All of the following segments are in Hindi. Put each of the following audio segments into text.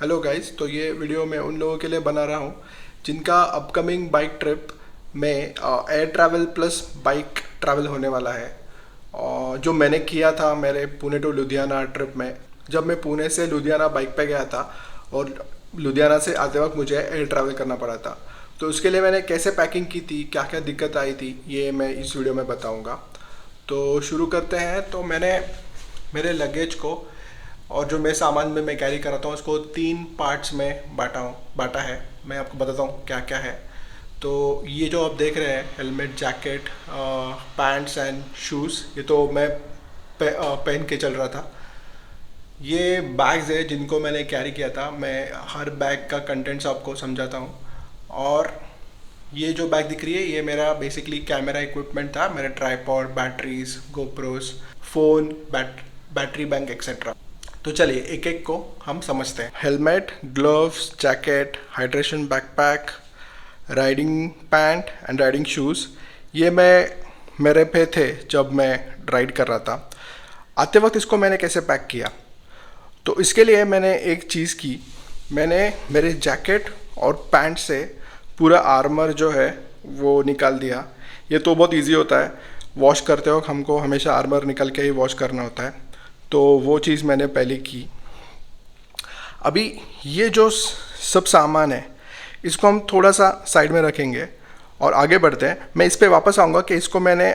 हेलो गाइस, तो ये वीडियो मैं उन लोगों के लिए बना रहा हूँ जिनका अपकमिंग बाइक ट्रिप में air travel plus bike travel होने वाला है। और जो मैंने किया था मेरे पुणे टू लुधियाना ट्रिप में, जब मैं पुणे से लुधियाना बाइक पे गया था और लुधियाना से आते वक्त मुझे एयर ट्रैवल करना पड़ा था। तो उसके लिए मैंने कैसे पैकिंग की थी, क्या क्या दिक्कत आई थी, ये मैं इस वीडियो में बताऊँगा। तो शुरू करते हैं। तो मैंने मेरे लगेज को और जो मैं सामान में मैं कैरी कराता हूँ उसको 3 पार्ट्स में बांटा है। मैं आपको बताता हूँ क्या क्या है। तो ये जो आप देख रहे हैं, helmet, jacket, pants and shoes, ये तो मैं पहन के चल रहा था। ये बैग्स है जिनको मैंने कैरी किया था। मैं हर बैग का कंटेंट्स आपको समझाता हूँ। और ये जो बैग दिख रही है ये मेरा बेसिकली कैमरा इक्विपमेंट था, मेरे tripod, batteries, GoPros, phone, battery bank etcetera. तो चलिए एक एक को हम समझते हैं। Helmet, gloves, jacket, hydration backpack, riding pant and riding shoes, ये मेरे पे थे जब मैं राइड कर रहा था। आते वक्त इसको मैंने कैसे पैक किया, तो इसके लिए मैंने एक चीज़ की। मैंने मेरे जैकेट और पैंट से पूरा आर्मर जो है वो निकाल दिया। ये तो बहुत इजी होता है, वॉश करते वक्त हमको हमेशा आर्मर निकल के ही वॉश करना होता है। तो वो चीज़ मैंने पहले की। अभी ये जो सब सामान है इसको हम थोड़ा सा साइड में रखेंगे और आगे बढ़ते हैं। मैं इस पर वापस आऊँगा कि इसको मैंने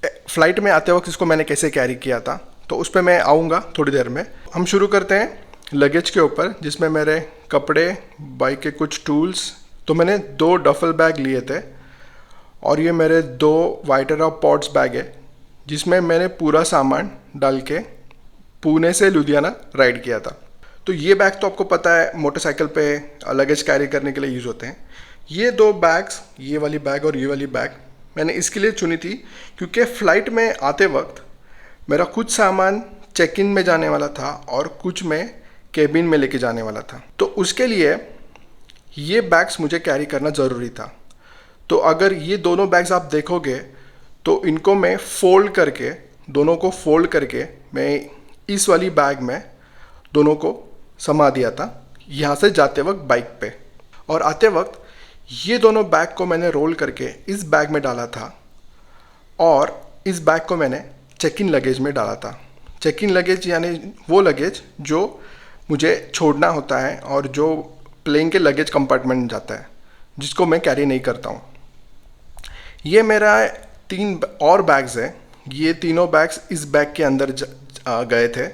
फ़्लाइट में आते वक्त इसको मैंने कैसे कैरी किया था, तो उस पर मैं आऊँगा थोड़ी देर में। हम शुरू करते हैं लगेज के ऊपर, जिसमें मेरे कपड़े, बाइक के कुछ टूल्स। तो मैंने 2 डफल बैग लिए थे और ये मेरे 2 वाइटर ऑफ पॉट्स बैग है जिसमें मैंने पूरा सामान डाल के पुणे से लुधियाना राइड किया था। तो ये बैग तो आपको पता है मोटरसाइकिल पे लगेज कैरी करने के लिए यूज़ होते हैं। ये 2 बैग्स, ये वाली बैग और ये वाली बैग, मैंने इसके लिए चुनी थी क्योंकि फ़्लाइट में आते वक्त मेरा कुछ सामान चेक इन में जाने वाला था और कुछ मैं केबिन में लेके जाने वाला था। तो उसके लिए ये बैग्स मुझे कैरी करना ज़रूरी था। तो अगर ये दोनों बैग्स आप देखोगे तो इनको मैं दोनों को फोल्ड करके मैं इस वाली बैग में दोनों को समा दिया था, यहाँ से जाते वक्त बाइक पे। और आते वक्त ये दोनों बैग को मैंने रोल करके इस बैग में डाला था और इस बैग को मैंने चेक इन लगेज में डाला था। चेक इन लगेज यानी वो लगेज जो मुझे छोड़ना होता है और जो प्लेन के लगेज कंपार्टमेंट में जाता है, जिसको मैं कैरी नहीं करता हूँ। ये मेरा 3 और बैग्स है। ये तीनों बैग्स इस बैग के अंदर गए थे।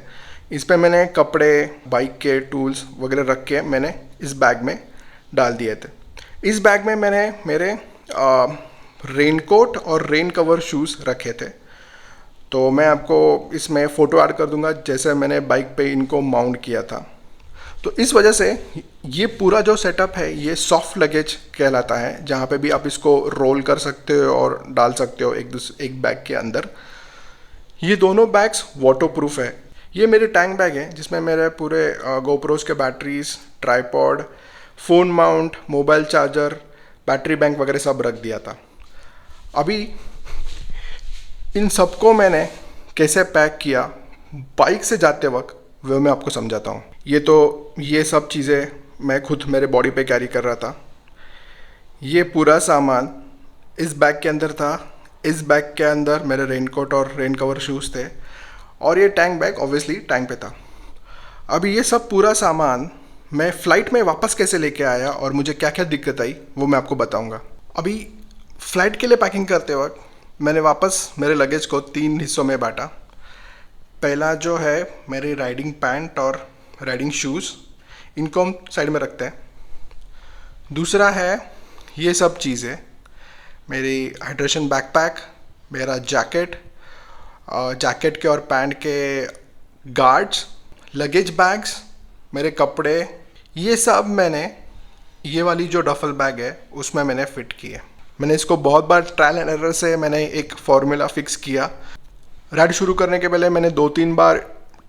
इस पे मैंने कपड़े, बाइक के टूल्स वगैरह रख के मैंने इस बैग में डाल दिए थे। इस बैग में मैंने मेरे रेनकोट और रेन कवर शूज़ रखे थे। तो मैं आपको इसमें फ़ोटो ऐड कर दूंगा जैसे मैंने बाइक पे इनको माउंट किया था। तो इस वजह से ये पूरा जो सेटअप है ये सॉफ्ट लगेज कहलाता है, जहाँ पे भी आप इसको रोल कर सकते हो और डाल सकते हो एक बैग के अंदर। ये दोनों बैग्स वाटर प्रूफ है। ये मेरे टैंक बैग है जिसमें मेरे पूरे गोप्रोस के batteries, tripod, phone mount, mobile charger, battery bank वगैरह सब रख दिया था। अभी इन सबको मैंने कैसे पैक किया बाइक से जाते वक्त वो मैं आपको समझाता हूँ। ये सब चीज़ें मैं खुद मेरे बॉडी पे कैरी कर रहा था। ये पूरा सामान इस बैग के अंदर था। इस बैग के अंदर मेरे रेनकोट और रेन कवर शूज़ थे और ये टैंक बैग ऑब्वियसली टैंक पे था। अभी ये सब पूरा सामान मैं फ़्लाइट में वापस कैसे लेके आया और मुझे क्या क्या दिक्कत आई वो मैं आपको बताऊंगा। अभी फ़्लाइट के लिए पैकिंग करते वक्त मैंने वापस मेरे लगेज को 3 हिस्सों में बांटा। पहला जो है मेरी राइडिंग पैंट और राइडिंग शूज़, इनको हम साइड में रखते हैं। दूसरा है ये सब चीज़ें, मेरी हाइड्रेशन बैकपैक, मेरा जैकेट के और पैंट के गार्ड्स, लगेज बैग्स, मेरे कपड़े, ये सब मैंने ये वाली जो डफल बैग है उसमें मैंने फ़िट किए। मैंने इसको बहुत बार ट्रायल एंड एरर से मैंने एक फार्मूला फिक्स किया। राइड शुरू करने के पहले मैंने 2-3 बार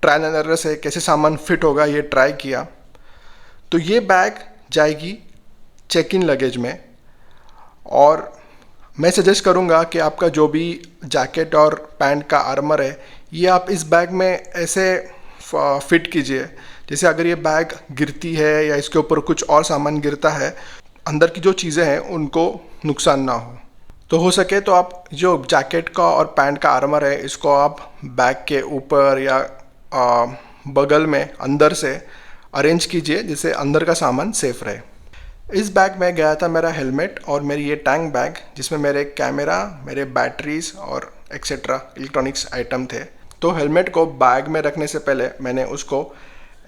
ट्रायल एंड एरर से कैसे सामान फिट होगा ये ट्राई किया। तो ये बैग जाएगी चेक इन लगेज में और मैं सजेस्ट करूँगा कि आपका जो भी जैकेट और पैंट का आर्मर है ये आप इस बैग में ऐसे फिट कीजिए जैसे अगर ये बैग गिरती है या इसके ऊपर कुछ और सामान गिरता है, अंदर की जो चीज़ें हैं उनको नुकसान ना हो। तो हो सके तो आप जो जैकेट का और पैंट का आर्मर है इसको आप बैग के ऊपर या बगल में अंदर से अरेंज कीजिए, जिससे अंदर का सामान सेफ रहे। इस बैग में गया था मेरा हेलमेट और मेरी ये टैंक बैग, जिसमें मेरे कैमरा, मेरे बैटरीज और एक्सेट्रा इलेक्ट्रॉनिक्स आइटम थे। तो हेलमेट को बैग में रखने से पहले मैंने उसको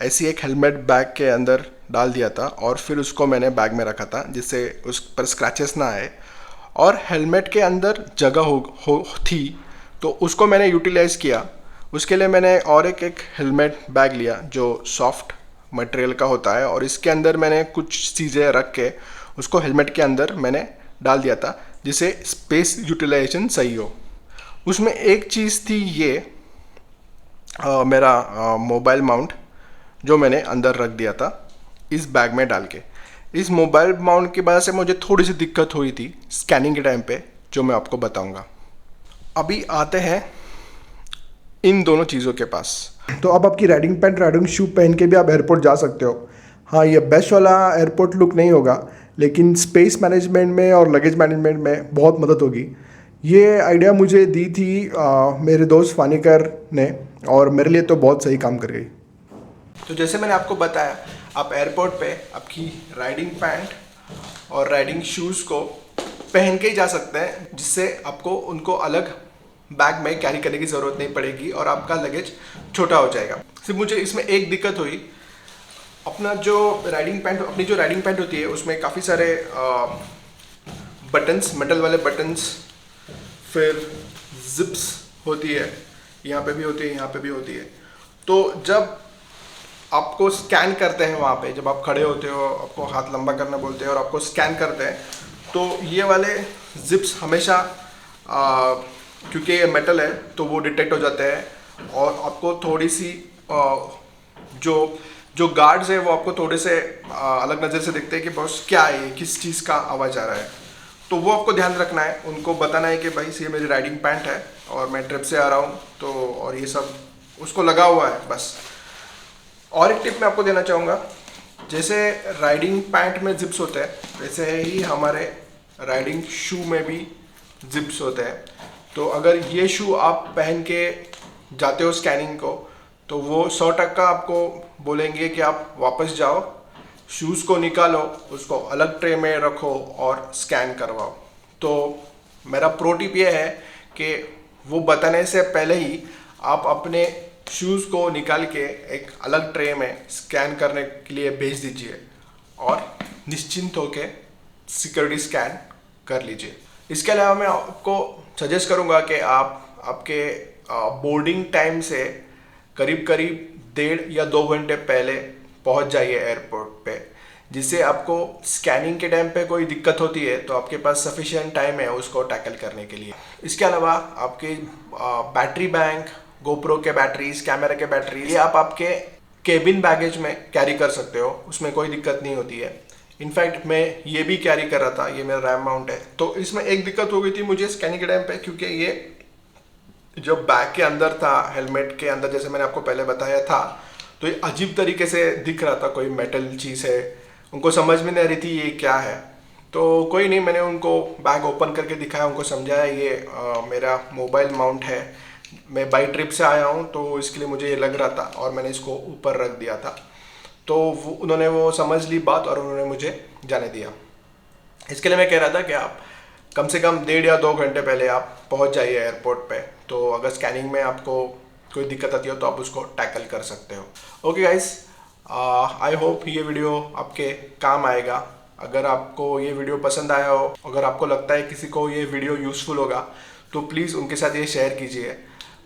ऐसी एक हेलमेट बैग के अंदर डाल दिया था और फिर उसको मैंने बैग में रखा था, जिससे उस पर स्क्रैचेस ना आए। और हेलमेट के अंदर जगह हो थी तो उसको मैंने यूटिलाइज़ किया। उसके लिए मैंने और एक हेलमेट बैग लिया जो सॉफ्ट मटेरियल का होता है, और इसके अंदर मैंने कुछ चीज़ें रख के उसको हेलमेट के अंदर मैंने डाल दिया था, जिससे स्पेस यूटिलाइजेशन सही हो। उसमें एक चीज़ थी ये मेरा मोबाइल माउंट, जो मैंने अंदर रख दिया था इस बैग में डाल के। इस मोबाइल माउंट की वजह से मुझे थोड़ी सी दिक्कत हुई थी स्कैनिंग के टाइम पे, जो मैं आपको बताऊंगा। अभी आते हैं इन दोनों चीज़ों के पास। तो अब आपकी राइडिंग पैंट, राइडिंग शू पहन के भी आप एयरपोर्ट जा सकते हो। हाँ, ये बेस्ट वाला एयरपोर्ट लुक नहीं होगा, लेकिन स्पेस मैनेजमेंट में और लगेज मैनेजमेंट में बहुत मदद होगी। ये आइडिया मुझे दी थी मेरे दोस्त फानिकर ने, और मेरे लिए तो बहुत सही काम कर गई। तो जैसे मैंने आपको बताया, आप एयरपोर्ट पे आपकी राइडिंग पैंट और राइडिंग शूज़ को पहन के ही जा सकते हैं, जिससे आपको उनको अलग बैग में कैरी करने की ज़रूरत नहीं पड़ेगी और आपका लगेज छोटा हो जाएगा। सिर्फ मुझे इसमें एक दिक्कत हुई, अपनी जो राइडिंग पैंट होती है उसमें काफ़ी सारे बटन्स, मेटल वाले बटन्स, फिर जिप्स होती है, यहाँ पे भी होती है, यहाँ पे भी होती है। तो जब आपको स्कैन करते हैं वहाँ पे, जब आप खड़े होते हो, आपको हाथ लंबा करना बोलते हैं और आपको स्कैन करते हैं, तो ये वाले जिप्स हमेशा क्योंकि ये मेटल है तो वो डिटेक्ट हो जाते हैं और आपको थोड़ी सी जो गार्ड्स है वो आपको थोड़े से अलग नज़र से दिखते हैं कि बॉस क्या है ये, किस चीज़ का आवाज़ आ रहा है। तो वो आपको ध्यान रखना है, उनको बताना है कि भाई ये मेरी राइडिंग पैंट है और मैं ट्रिप से आ रहा हूँ, तो और ये सब उसको लगा हुआ है बस। और एक टिप मैं आपको देना चाहूँगा, जैसे राइडिंग पैंट में जिप्स होते हैं, वैसे ही हमारे राइडिंग शू में भी जिप्स होते हैं। तो अगर ये शू आप पहन के जाते हो स्कैनिंग को, तो वो 100% आपको बोलेंगे कि आप वापस जाओ, शूज़ को निकालो, उसको अलग ट्रे में रखो और स्कैन करवाओ। तो मेरा प्रो टिप ये है कि वो बताने से पहले ही आप अपने शूज़ को निकाल के एक अलग ट्रे में स्कैन करने के लिए भेज दीजिए और निश्चिंत होके सिक्योरिटी स्कैन कर लीजिए। इसके अलावा मैं आपको सजेस्ट करूंगा कि आप आपके बोर्डिंग टाइम से करीब 1.5 या 2 घंटे पहले पहुंच जाइए एयरपोर्ट पे, जिससे आपको स्कैनिंग के टाइम पे कोई दिक्कत होती है तो आपके पास सफिशिएंट टाइम है उसको टैकल करने के लिए। इसके अलावा आपके बैटरी बैंक, गोप्रो के बैटरीज, कैमरा के बैटरीज, ये आप आपके केबिन बैगेज में कैरी कर सकते हो, उसमें कोई दिक्कत नहीं होती है। इनफैक्ट मैं ये भी कैरी कर रहा था, ये मेरा रैम माउंट है। तो इसमें एक दिक्कत हो गई थी मुझे स्कैनिंग के टाइम पे, क्योंकि ये जब बैग के अंदर था, हेलमेट के अंदर, जैसे मैंने आपको पहले बताया था, तो ये अजीब तरीके से दिख रहा था, कोई मेटल चीज़ है, उनको समझ में नहीं आ रही थी ये क्या है। तो कोई नहीं, मैंने उनको बैग ओपन करके दिखाया, उनको समझाया ये मेरा मोबाइल माउंट है, मैं बाई ट्रिप से आया हूँ तो इसके लिए मुझे ये लग रहा था और मैंने इसको ऊपर रख दिया था। तो उन्होंने वो समझ ली बात और उन्होंने मुझे जाने दिया। इसके लिए मैं कह रहा था कि आप कम से कम 1.5 या 2 घंटे पहले आप पहुंच जाइए एयरपोर्ट पे, तो अगर स्कैनिंग में आपको कोई दिक्कत आती हो तो आप उसको टैकल कर सकते हो। ओके गाइस, आई होप ये वीडियो आपके काम आएगा। अगर आपको ये वीडियो पसंद आया हो, अगर आपको लगता है किसी को ये वीडियो यूज़फुल होगा, तो प्लीज़ उनके साथ ये शेयर कीजिए।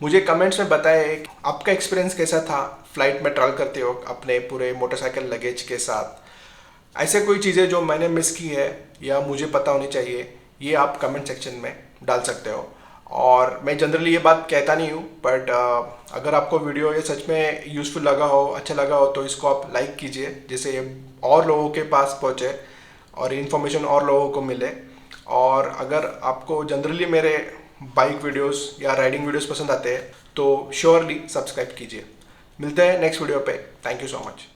मुझे कमेंट्स में बताएं आपका एक्सपीरियंस कैसा था फ्लाइट में ट्रैवल करते हो अपने पूरे मोटरसाइकिल लगेज के साथ। ऐसे कोई चीज़ें जो मैंने मिस की है या मुझे पता होनी चाहिए, ये आप कमेंट सेक्शन में डाल सकते हो। और मैं जनरली ये बात कहता नहीं हूँ, बट अगर आपको वीडियो ये सच में यूज़फुल लगा हो, अच्छा लगा हो, तो इसको आप लाइक कीजिए, जिससे ये और लोगों के पास पहुँचे और इन्फॉर्मेशन और लोगों को मिले। और अगर आपको जनरली मेरे बाइक वीडियोस या राइडिंग वीडियोस पसंद आते हैं तो श्योरली सब्सक्राइब कीजिए। मिलते हैं नेक्स्ट वीडियो पे। Thank you so much.